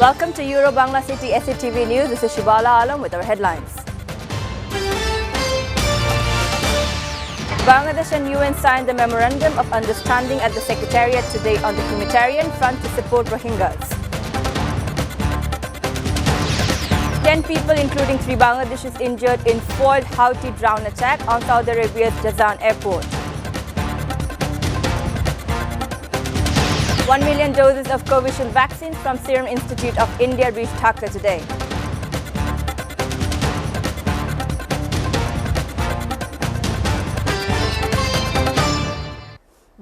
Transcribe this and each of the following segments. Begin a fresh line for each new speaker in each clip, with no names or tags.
Welcome to Euro Bangla City SATV News. This is Shibala Alam with our headlines. Bangladesh and UN signed the Memorandum of Understanding at the Secretariat today on the humanitarian front to support Rohingyas. 10 people, including 3 Bangladeshis, injured in foiled Houthi drone attack on Saudi Arabia's Jazan airport. 1 million doses of Covishield vaccine from Serum Institute of India reached Dhaka today.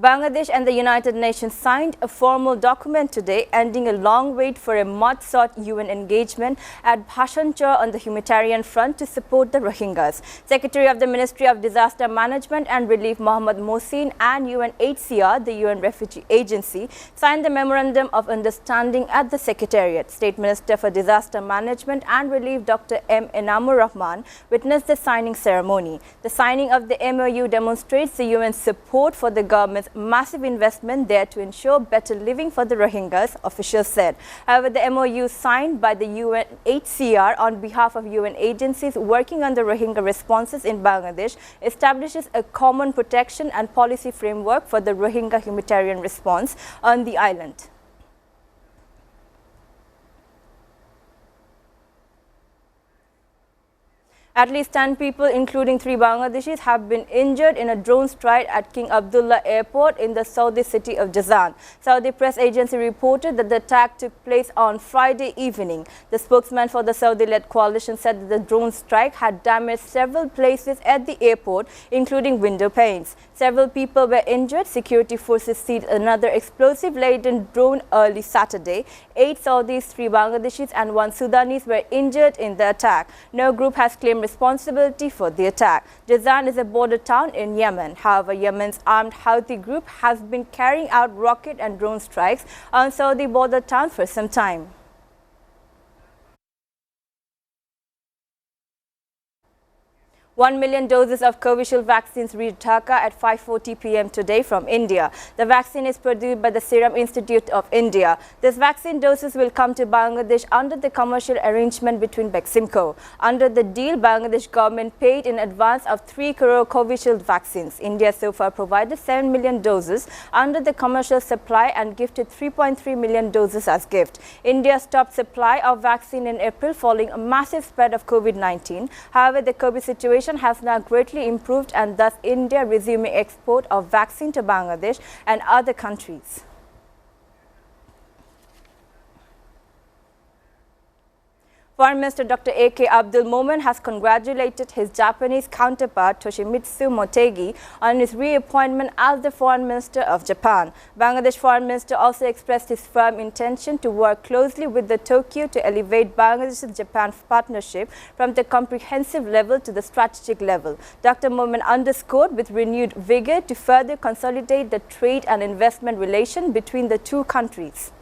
Bangladesh and the United Nations signed a formal document today, ending a long wait for a much-sought UN engagement at Bhashanchar on the humanitarian front to support the Rohingyas. Secretary of the Ministry of Disaster Management and Relief Mohammad Mohsin and UNHCR, the UN Refugee Agency, signed the Memorandum of Understanding at the Secretariat. State Minister for Disaster Management and Relief Dr. M. Enamur Rahman witnessed the signing ceremony. The signing of the MOU demonstrates the UN's support for the government's massive investment there to ensure better living for the Rohingyas, officials said. However, the MOU signed by the UNHCR on behalf of UN agencies working on the Rohingya responses in Bangladesh establishes a common protection and policy framework for the Rohingya humanitarian response on the island. At least 10 people, including 3 Bangladeshis, have been injured in a drone strike at King Abdullah Airport in the Saudi city of Jazan. Saudi press agency reported that the attack took place on Friday evening. The spokesman for the Saudi-led coalition said that the drone strike had damaged several places at the airport, including window panes. Several people were injured. Security forces seized another explosive-laden drone early Saturday. 8 Saudis, 3 Bangladeshis and 1 Sudanese were injured in the attack. No group has claimed responsibility for the attack. Jazan is a border town in Yemen. However, Yemen's armed Houthi group has been carrying out rocket and drone strikes on Saudi border towns for some time. 1 million doses of Covishield vaccines reached Dhaka at 5:40 p.m. today from India. The vaccine is produced by the Serum Institute of India. This vaccine doses will come to Bangladesh under the commercial arrangement between Beximco. Under the deal, Bangladesh government paid in advance of 3 crore Covishield vaccines. India so far provided 7 million doses under the commercial supply and gifted 3.3 million doses as gift. India stopped supply of vaccine in April following a massive spread of COVID-19. However, the COVID situation has now greatly improved and thus India resuming export of vaccine to Bangladesh and other countries. Foreign Minister Dr. A.K. Abdul Momen has congratulated his Japanese counterpart Toshimitsu Motegi on his reappointment as the Foreign Minister of Japan. Bangladesh Foreign Minister also expressed his firm intention to work closely with the Tokyo to elevate Bangladesh-Japan partnership from the comprehensive level to the strategic level. Dr. Momen underscored with renewed vigor to further consolidate the trade and investment relation between the two countries.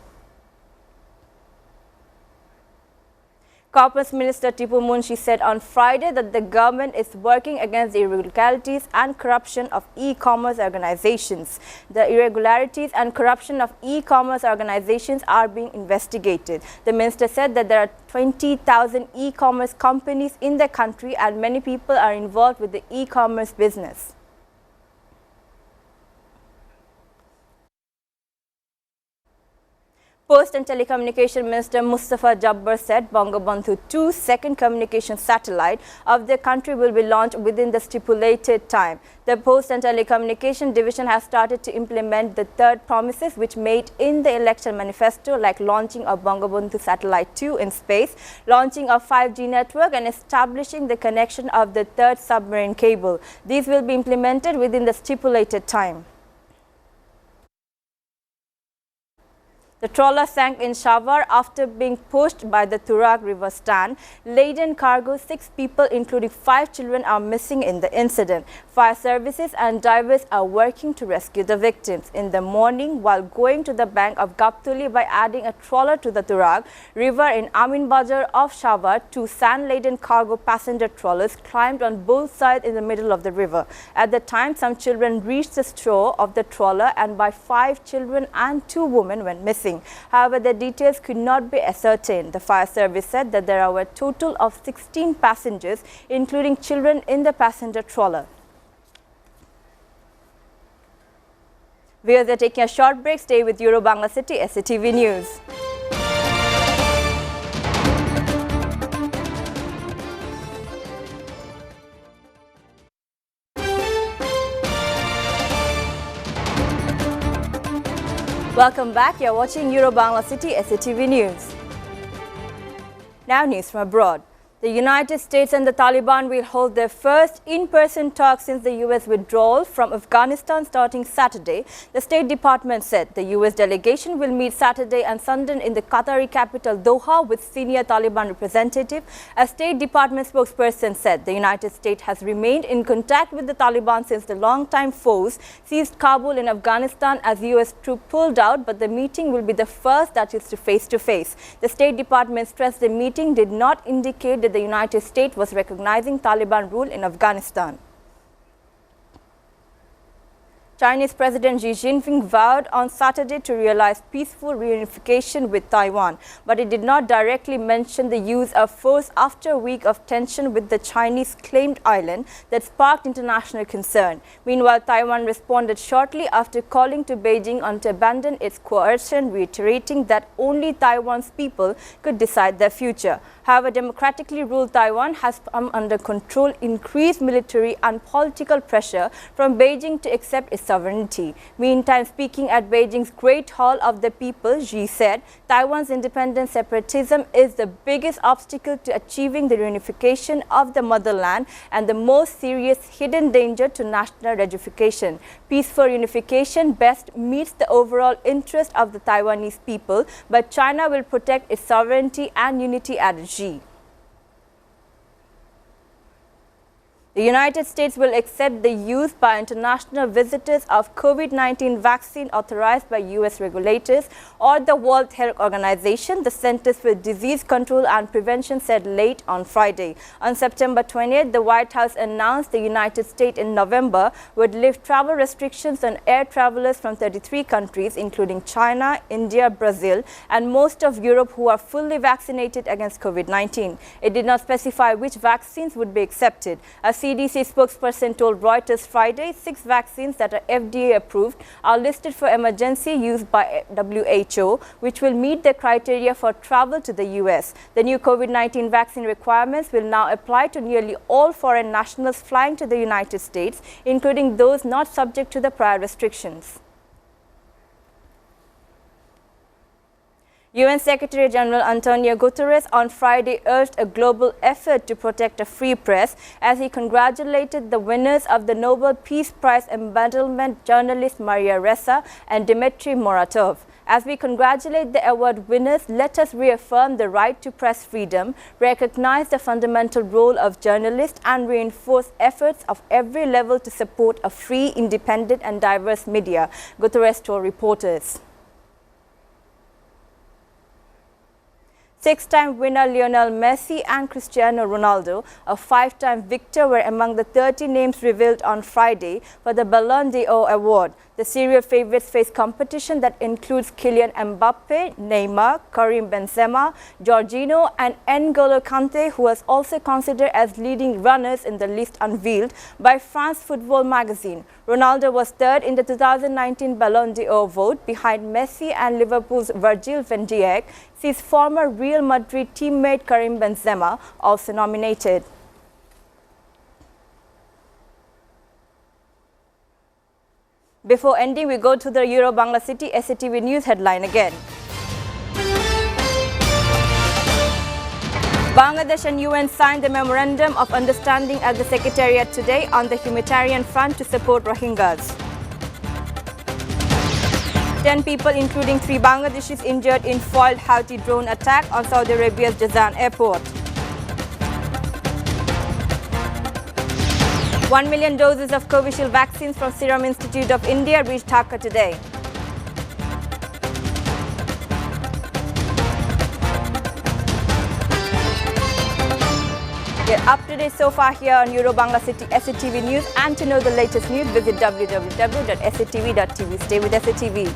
Corporate Minister Tipu Munshi said on Friday that the government is working against the irregularities and corruption of e-commerce organizations. The irregularities and corruption of e-commerce organizations are being investigated. The minister said that there are 20,000 e-commerce companies in the country and many people are involved with the e-commerce business. Post and Telecommunication Minister Mustafa Jabbar said Bangabandhu 2 second communication satellite of the country will be launched within the stipulated time. The Post and Telecommunication Division has started to implement the third promises which made in the election manifesto, like launching of Bangabandhu Satellite 2 in space, launching of 5G network and establishing the connection of the third submarine cable. These will be implemented within the stipulated time. The trawler sank in Shavar after being pushed by the Turak River stand. Laden cargo, 6 people including 5 children are missing in the incident. Fire services and divers are working to rescue the victims. In the morning, while going to the bank of Gaptuli by adding a trawler to the Turak River in Amin Bazar of Shavar, 2 sand-laden cargo passenger trawlers climbed on both sides in the middle of the river. At the time, some children reached the shore of the trawler and by 5 children and 2 women went missing. missing. However, the details could not be ascertained. The fire service said that there are a total of 16 passengers, including children, in the passenger trawler. Viewers are taking a short break. Stay with Euro Bangla City SATV News. Welcome back. You're watching Euro Bangla City SATV News. Now news from abroad. The United States and the Taliban will hold their first in-person talk since the U.S. withdrawal from Afghanistan starting Saturday. The State Department said the U.S. delegation will meet Saturday and Sunday in the Qatari capital Doha with senior Taliban representatives. A State Department spokesperson said the United States has remained in contact with the Taliban since the longtime foes seized Kabul in Afghanistan as U.S. troops pulled out, but the meeting will be the first that is face-to-face. The State Department stressed the meeting did not indicate that the United States was recognizing Taliban rule in Afghanistan. Chinese President Xi Jinping vowed on Saturday to realize peaceful reunification with Taiwan, but he did not directly mention the use of force after a week of tension with the Chinese claimed island that sparked international concern. Meanwhile, Taiwan responded shortly after calling to Beijing on to abandon its coercion, reiterating that only Taiwan's people could decide their future. However, democratically ruled Taiwan has come under control, increased military and political pressure from Beijing to accept its sovereignty. Meantime, speaking at Beijing's Great Hall of the People, Xi said Taiwan's independent separatism is the biggest obstacle to achieving the reunification of the motherland and the most serious hidden danger to national reunification. Peaceful unification best meets the overall interest of the Taiwanese people, but China will protect its sovereignty and unity, added Xi. The United States will accept the use by international visitors of COVID-19 vaccine authorized by U.S. regulators or the World Health Organization, the Centers for Disease Control and Prevention said late on Friday. On September 20th, the White House announced the United States in November would lift travel restrictions on air travelers from 33 countries, including China, India, Brazil, and most of Europe who are fully vaccinated against COVID-19. It did not specify which vaccines would be accepted. A CDC spokesperson told Reuters Friday 6 vaccines that are FDA approved are listed for emergency use by WHO, which will meet the criteria for travel to the US. The new COVID-19 vaccine requirements will now apply to nearly all foreign nationals flying to the United States, including those not subject to the prior restrictions. UN Secretary General Antonio Guterres on Friday urged a global effort to protect a free press as he congratulated the winners of the Nobel Peace Prize embezzlement journalists Maria Ressa and Dmitry Muratov. As we congratulate the award winners, let us reaffirm the right to press freedom, recognize the fundamental role of journalists, and reinforce efforts of every level to support a free, independent, and diverse media, Guterres told reporters. 6-time winner Lionel Messi and Cristiano Ronaldo, a 5-time victor, were among the 30 names revealed on Friday for the Ballon d'Or award. The serial favorites face competition that includes Kylian Mbappe, Neymar, Karim Benzema, Jorginho, and N'Golo Kante, who was also considered as leading runners in the list unveiled by France Football magazine. Ronaldo was third in the 2019 Ballon d'Or vote behind Messi and Liverpool's Virgil van Dijk, his former Real Madrid teammate Karim Benzema also nominated. Before ending, we go to the Euro Bangla City SATV News headline again. Bangladesh and UN signed the Memorandum of Understanding at the Secretariat today on the humanitarian front to support Rohingyas. 10 people, including 3 Bangladeshis, injured in foiled Houthi drone attack on Saudi Arabia's Jazan airport. 1 million doses of Covishield vaccines from Serum Institute of India reached Dhaka today. Get up to date so far here on Euro Bangla City SATV News, and to know the latest news, visit www.satv.tv. Stay with SATV.